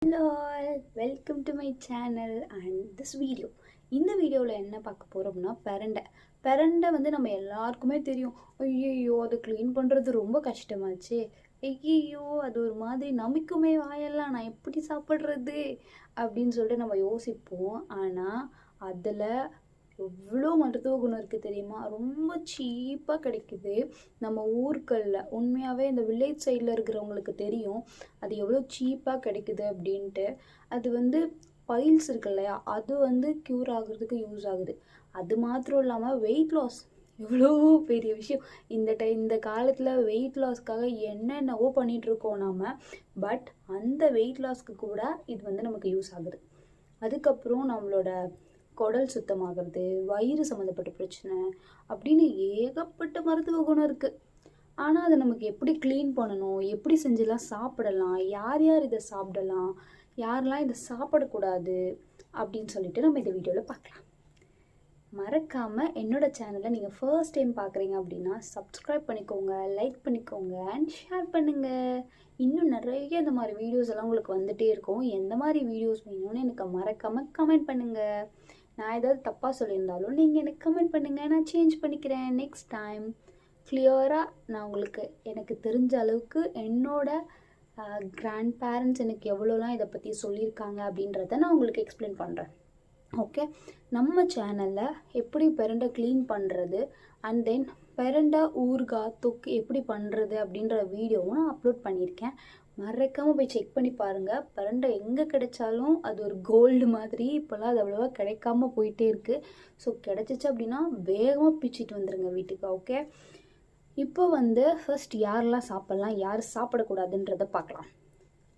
Hello all, welcome to my channel and this video. இந்த வீடியோவில் என்ன பார்க்க போகிறோம்னா பெரண்டை வந்து நம்ம எல்லாருக்குமே தெரியும். ஐயோ அதை க்ளீன் பண்ணுறது ரொம்ப கஷ்டமாச்சு. ஐயோ அது ஒரு மாதிரி நமிக்குமே வாயெல்லாம், நான் எப்படி சாப்பிட்றது அப்படின்னு சொல்லிட்டு நம்ம யோசிப்போம். ஆனால் அதில் எவ்வளோ மருத்துவ குணம் இருக்குது தெரியுமா? ரொம்ப சீப்பாக கிடைக்குது நம்ம ஊர்களில். உண்மையாகவே இந்த வில்லேஜ் சைடில் இருக்கிறவங்களுக்கு தெரியும் அது எவ்வளோ சீப்பாக கிடைக்குது அப்படின்ட்டு. அது வந்து பைல்ஸ் இருக்கு இல்லையா, அது வந்து க்யூர் ஆகுறதுக்கு யூஸ் ஆகுது. அது மாத்திரம் இல்லாமல் வெயிட் லாஸ் எவ்வளோ பெரிய விஷயம். இந்த காலத்தில் வெயிட் லாஸ்க்காக என்னென்னவோ பண்ணிகிட்ருக்கோம் நாம். பட் அந்த வெயிட் லாஸ்க்கு கூட இது வந்து நமக்கு யூஸ் ஆகுது. அதுக்கப்புறம் நம்மளோட குடல் சுத்தமாகிறது, வயிறு சம்மந்தப்பட்ட பிரச்சனை அப்படின்னு ஏகப்பட்ட மருத்துவ குணம் இருக்குது. ஆனால் அதை நமக்கு எப்படி க்ளீன் பண்ணணும், எப்படி செஞ்செல்லாம் சாப்பிடலாம், யார் யார் இதை சாப்பிடலாம், யாரெல்லாம் இதை சாப்பிடக்கூடாது அப்படின்னு சொல்லிட்டு நம்ம இந்த வீடியோவில் பார்க்கலாம். மறக்காமல் என்னோடய சேனலை நீங்கள் ஃபர்ஸ்ட் டைம் பார்க்குறீங்க அப்படின்னா சப்ஸ்கிரைப் பண்ணிக்கோங்க, லைக் பண்ணிக்கோங்க அண்ட் ஷேர் பண்ணுங்கள். இன்னும் நிறைய இந்த மாதிரி வீடியோஸ் எல்லாம் உங்களுக்கு வந்துகிட்டே இருக்கும். எந்த மாதிரி வீடியோஸ் வேணும்னு எனக்கு மறக்காமல் கமெண்ட் பண்ணுங்கள். நான் ஏதாவது தப்பாக சொல்லியிருந்தாலும் நீங்கள் எனக்கு கமெண்ட் பண்ணுங்கள், நான் சேஞ்ச் பண்ணிக்கிறேன் நெக்ஸ்ட் டைம். கிளியராக நான் உங்களுக்கு எனக்கு தெரிஞ்ச அளவுக்கு என்னோடய கிராண்ட் பேரண்ட்ஸ் எனக்கு எவ்வளோலாம் இதை பற்றி சொல்லியிருக்காங்க அப்படின்றத நான் உங்களுக்கு எக்ஸ்பிளைன் பண்ணுறேன். ஓகே, நம்ம சேனலில் எப்படி பெரண்டை க்ளீன் பண்ணுறது அண்ட் தென் பெரண்டை ஊறுகாய் தொக்கு எப்படி பண்ணுறது அப்படின்ற வீடியோவும் நான் அப்லோட் பண்ணியிருக்கேன். மறக்காமல் போய் செக் பண்ணி பாருங்கள். பெரண்டை எங்கே கிடைச்சாலும் அது ஒரு கோல்டு மாதிரி. இப்போல்லாம் அது அவ்வளோவா கிடைக்காம போயிட்டே இருக்குது. ஸோ கிடச்சிச்சு அப்படின்னா வேகமாக பிச்சுட்டு வந்துடுங்க வீட்டுக்கு. ஓகே, இப்போ வந்து ஃபர்ஸ்ட் யாரெல்லாம் சாப்பிட்லாம், யார் சாப்பிடக்கூடாதுன்றதை பார்க்கலாம்.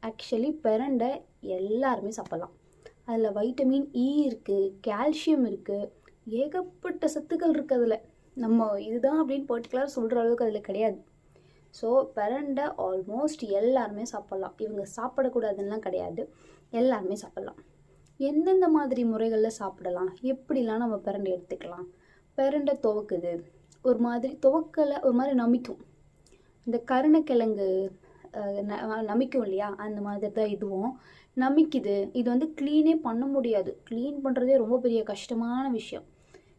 ஆக்சுவலி பெரண்டை எல்லாருமே சாப்பிட்லாம். அதில் வைட்டமின் இ இருக்குது, கால்சியம் இருக்குது, ஏகப்பட்ட சத்துக்கள் இருக்குது அதில். நம்ம இதுதான் அப்படின்னு பர்டிகுலர் சொல்கிற அளவுக்கு அதில் கிடையாது. ஸோ பெரண்டை ஆல்மோஸ்ட் எல்லாருமே சாப்பிட்லாம். இவங்க சாப்பிடக்கூடாதுன்னெலாம் கிடையாது, எல்லாருமே சாப்பிட்லாம். எந்தெந்த மாதிரி முறைகளில் சாப்பிடலாம், எப்படிலாம் நம்ம பெரண்டை எடுத்துக்கலாம். பெரண்டை துவக்குது, ஒரு மாதிரி துவக்கலை, ஒரு மாதிரி நமிக்கும். இந்த கருணக்கிழங்கு நமிக்கும் இல்லையா, அந்த மாதிரி தான் இதுவும் நமிக்குது. இது வந்து க்ளீனே பண்ண முடியாது. க்ளீன் பண்ணுறதே ரொம்ப பெரிய கஷ்டமான விஷயம்.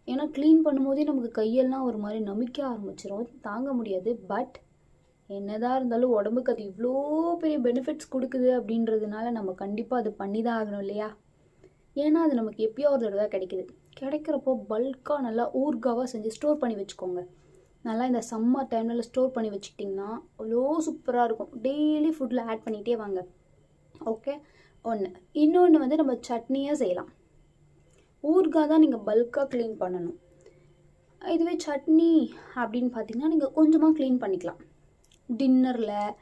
ஏன்னா க்ளீன் பண்ணும்போதே நமக்கு கையெல்லாம் ஒரு மாதிரி நமிக்க ஆரம்பிச்சிடும், தாங்க முடியாது. பட் என்னதான் இருந்தாலும் உடம்புக்கு அது இவ்வளோ பெரிய பெனிஃபிட்ஸ் கொடுக்குது அப்படின்றதுனால நம்ம கண்டிப்பாக அது பண்ணி தான் ஆகணும் இல்லையா? ஏன்னா அது நமக்கு எப்பயோ ஒரு தடவை தான் கிடைக்குது. கிடைக்கிறப்போ பல்காக நல்லா ஊறுகாவாக செஞ்சு ஸ்டோர் பண்ணி வச்சுக்கோங்க. நல்லா இந்த சம்மர் டைமில் ஸ்டோர் பண்ணி வச்சுக்கிட்டிங்கன்னா அவ்வளோ சூப்பராக இருக்கும். டெய்லி ஃபுட்டில் ஆட் பண்ணிகிட்டே வாங்க. ஓகே, ஒன்று. இன்னொன்று வந்து நம்ம சட்னியாக செய்யலாம். ஊறுகாய் தான் நீங்கள் பல்காக க்ளீன் பண்ணணும். இதுவே சட்னி அப்படின்னு பார்த்தீங்கன்னா நீங்கள் கொஞ்சமாக க்ளீன் பண்ணிக்கலாம். டின்னரில்,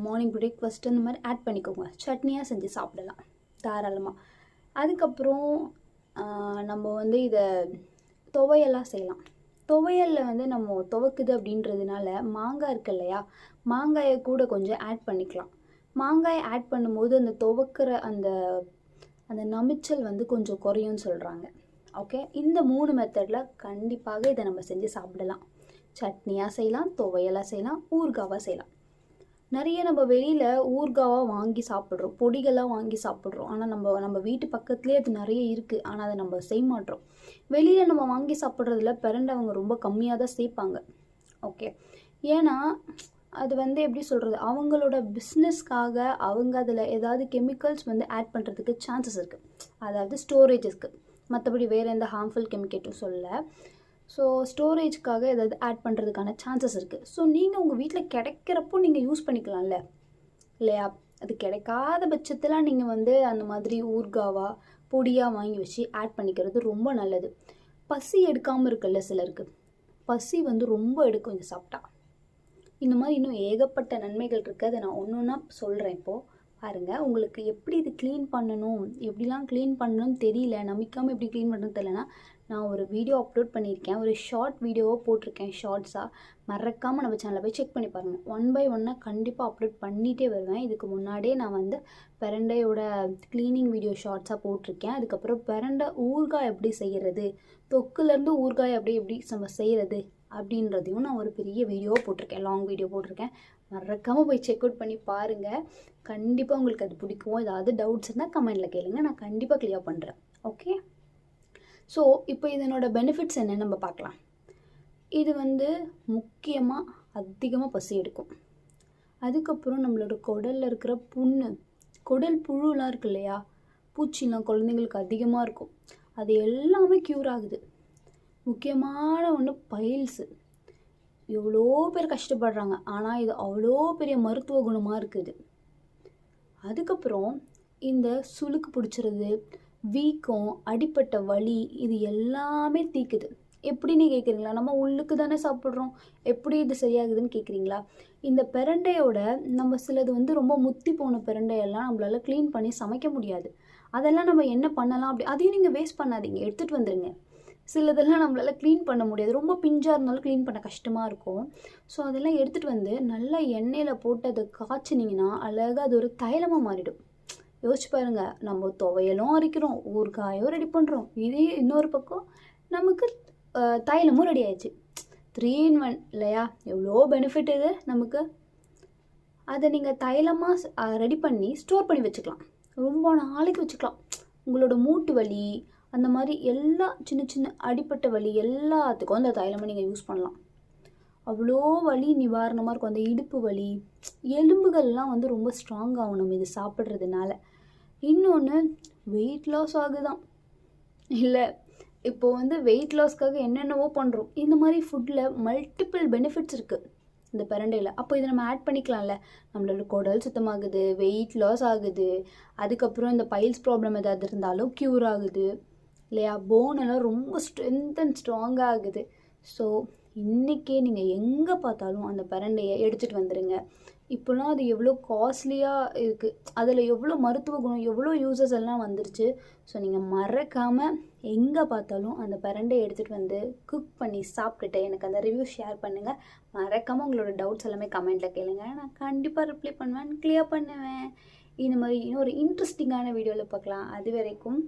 மார்னிங் பிரேக்ஃபாஸ்ட்டு இந்த மாதிரி ஆட் பண்ணிக்கோங்க. சட்னியாக செஞ்சு சாப்பிடலாம் தாராளமாக. அதுக்கப்புறம் நம்ம வந்து இதை துவையெல்லாம் செய்யலாம். துவையலில் வந்து நம்ம துவக்குது அப்படின்றதுனால மாங்காய் இருக்கு இல்லையா, மாங்காயை கூட கொஞ்சம் ஆட் பண்ணிக்கலாம். மாங்காயை ஆட் பண்ணும்போது அந்த துவக்கிற அந்த அந்த நமிச்சல் வந்து கொஞ்சம் குறையும்னு சொல்கிறாங்க. ஓகே, இந்த 3 மெத்தடில் கண்டிப்பாக இதை நம்ம செஞ்சு சாப்பிடலாம். சட்னியாக செய்யலாம், துவையலாக செய்யலாம், ஊறுகாவாக செய்யலாம். நிறைய நம்ம வெளியில் ஊறுகாவாக வாங்கி சாப்பிட்றோம், பொடிகளாக வாங்கி சாப்பிட்றோம். ஆனால் நம்ம வீட்டு பக்கத்துலேயே அது நிறைய இருக்குது, ஆனால் அதை நம்ம செய்ய மாட்டோம். வெளியில் நம்ம வாங்கி சாப்பிட்றதுல பெரண்டை அவங்க ரொம்ப கம்மியாக தான் சேர்ப்பாங்க. ஓகே, ஏன்னா அது வந்து எப்படி சொல்கிறது, அவங்களோட பிஸ்னஸ்க்காக அவங்க அதில் ஏதாவது கெமிக்கல்ஸ் வந்து ஆட் பண்ணுறதுக்கு சான்சஸ் இருக்குது. அதாவது ஸ்டோரேஜஸ்க்கு, மற்றபடி வேறு எந்த ஹார்ம்ஃபுல் கெமிக்கலும் சொல்லலை. ஸோ ஸ்டோரேஜ்க்காக ஏதாவது ஆட் பண்ணுறதுக்கான சான்சஸ் இருக்குது. ஸோ நீங்கள் உங்கள் வீட்டில் கிடைக்கிறப்போ நீங்கள் யூஸ் பண்ணிக்கலாம்ல இல்லையா? அது கிடைக்காத பட்சத்தில் நீங்கள் வந்து அந்த மாதிரி ஊறுகாவாக பொடியாக வாங்கி வச்சு ஆட் பண்ணிக்கிறது ரொம்ப நல்லது. பசி எடுக்காமல் இருக்குல்ல சிலருக்கு, பசி வந்து ரொம்ப எடுக்கும் இது சாப்பிட்டா. இந்த மாதிரி இன்னும் ஏகப்பட்ட நன்மைகள் இருக்குது. அதை நான் ஒன்று ஒன்றா சொல்கிறேன். இப்போது பாருங்கள், உங்களுக்கு எப்படி இது க்ளீன் பண்ணணும், எப்படிலாம் க்ளீன் பண்ணணும்னு தெரியல, நம்பிக்காமல் எப்படி க்ளீன் பண்ணணும்னு தெரியலனா நான் ஒரு வீடியோ அப்லோட் பண்ணியிருக்கேன், ஒரு ஷார்ட் வீடியோவாக போட்டிருக்கேன் ஷார்ட்ஸாக. மறக்காமல் நம்ம சேனலில் போய் செக் பண்ணி பாருங்கள். 1 by 1 கண்டிப்பாக அப்லோட் பண்ணிகிட்டே வருவேன். இதுக்கு முன்னாடியே நான் வந்து பெரண்டையோட க்ளீனிங் வீடியோ ஷார்ட்ஸாக போட்டிருக்கேன். அதுக்கப்புறம் பெரண்டை ஊறுகாய் எப்படி செய்கிறது, தொக்குலேருந்து ஊறுகாய் எப்படி நம்ம செய்கிறது அப்படின்றதையும் நான் ஒரு பெரிய வீடியோவாக போட்டிருக்கேன், லாங் வீடியோ போட்டிருக்கேன். மறக்காமல் போய் செக் அவுட் பண்ணி பாருங்கள். கண்டிப்பாக உங்களுக்கு அது பிடிக்கும். ஏதாவது டவுட்ஸ் இருந்தால் கமெண்டில் கேளுங்க, நான் கண்டிப்பாக கிளியர் பண்ணுறேன். ஓகே, ஸோ இப்போ இதனோட பெனிஃபிட்ஸ் என்னன்னு நம்ம பார்க்கலாம். இது வந்து முக்கியமாக அதிகமாக பசி எடுக்கும். அதுக்கப்புறம் நம்மளோட குடலில் இருக்கிற புண்ணு, குடல் புழுலாம் இருக்கு இல்லையா, பூச்சிலாம் குழந்தைங்களுக்கு அதிகமாக இருக்கும், அது எல்லாமே க்யூர் ஆகுது. முக்கியமான ஒன்று பைல்ஸு. எவ்வளோ பேர் கஷ்டப்படுறாங்க, ஆனால் இது அவ்வளோ பெரிய மருத்துவ குணமாக இருக்குது. அதுக்கப்புறம் இந்த சுளுக்கு பிடிச்சிறது, வீக்கம், அடிப்பட்ட வலி, இது எல்லாமே தீக்குது. எப்படின்னு கேட்குறீங்களா? நம்ம உள்ளுக்கு தானே சாப்பிட்றோம், எப்படி இது சரியாகுதுன்னு கேட்குறீங்களா? இந்த பிரண்டையோட நம்ம சிலது வந்து ரொம்ப முத்தி போன பிரண்டையெல்லாம் நம்மளால க்ளீன் பண்ணி சமைக்க முடியாது. அதெல்லாம் நம்ம என்ன பண்ணலாம் அப்படி, அதையும் நீங்கள் வேஸ்ட் பண்ணாதீங்க, எடுத்துகிட்டு வந்துடுங்க. சிலதெல்லாம் நம்மளால் க்ளீன் பண்ண முடியாது, ரொம்ப பிஞ்சாக இருந்தாலும் க்ளீன் பண்ண கஷ்டமாக இருக்கும். ஸோ அதெல்லாம் எடுத்துகிட்டு வந்து நல்லா எண்ணெயில் போட்டு அதை காய்ச்சினிங்கன்னா அழகாக அது ஒரு தைலமாக மாறிடும். யோசிச்சு பாருங்கள், நம்ம துவையலும் அரைக்கிறோம், ஊறுகாயும் ரெடி பண்ணுறோம், இதே இன்னொரு பக்கம் நமக்கு தைலமும் ரெடி ஆயிடுச்சு. 3 in 1 இல்லையா? எவ்வளோ பெனிஃபிட் இது நமக்கு. அதை நீங்கள் தைலமாக ரெடி பண்ணி ஸ்டோர் பண்ணி வச்சுக்கலாம், ரொம்ப நாளைக்கு வச்சுக்கலாம். உங்களோட மூட்டு வலி, அந்த மாதிரி எல்லா சின்ன சின்ன அடிப்பட்ட வலி எல்லாத்துக்கும் அந்த தைலமாக நீங்கள் யூஸ் பண்ணலாம். அவ்வளோ வலி நிவாரணமாக இருக்கும். அந்த இடுப்பு வலி, எலும்புகள்லாம் வந்து ரொம்ப ஸ்ட்ராங் ஆகும் நம்ம இது சாப்பிட்றதுனால. இன்னொன்று, வெயிட் லாஸ் ஆகுதான். இல்லை, இப்போ வந்து வெயிட் லாஸ்க்காக என்னென்னவோ பண்ணுறோம். இந்த மாதிரி ஃபுட்டில் மல்டிபிள் பெனிஃபிட்ஸ் இருக்குது இந்த பிரண்டையில். அப்போ இதை நம்ம ஆட் பண்ணிக்கலாம்ல. நம்மளோட குடல் சுத்தமாகுது, வெயிட் லாஸ் ஆகுது, அதுக்கப்புறம் இந்த பைல்ஸ் ப்ராப்ளம் ஏதாவது இருந்தாலும் க்யூர் ஆகுது இல்லையா? போனெல்லாம் ரொம்ப ஸ்ட்ரென்த் அண்ட் ஸ்ட்ராங்காக ஆகுது. ஸோ இன்றைக்கே நீங்கள் எங்கே பார்த்தாலும் அந்த பிரண்டையை எடுத்துகிட்டு வந்துடுங்க. இப்போலாம் அது எவ்வளோ காஸ்ட்லியாக இருக்குது, அதில் எவ்வளோ மருத்துவ குணம், எவ்வளோ யூசஸ் எல்லாம் வந்துருச்சு. ஸோ நீங்கள் மறக்காமல் எங்கே பார்த்தாலும் அந்த பிரண்டையை எடுத்துகிட்டு வந்து குக் பண்ணி சாப்பிட்டுட்டு எனக்கு அந்த ரிவ்யூ ஷேர் பண்ணுங்கள். மறக்காமல் உங்களோட டவுட்ஸ் எல்லாமே கமெண்ட்டில் கேளுங்க, நான் கண்டிப்பாக ரிப்ளை பண்ணுவேன், கிளியர் பண்ணுவேன். இந்த மாதிரி இன்னொரு இன்ட்ரெஸ்டிங்கான வீடியோவில் பார்க்கலாம். அது வரைக்கும்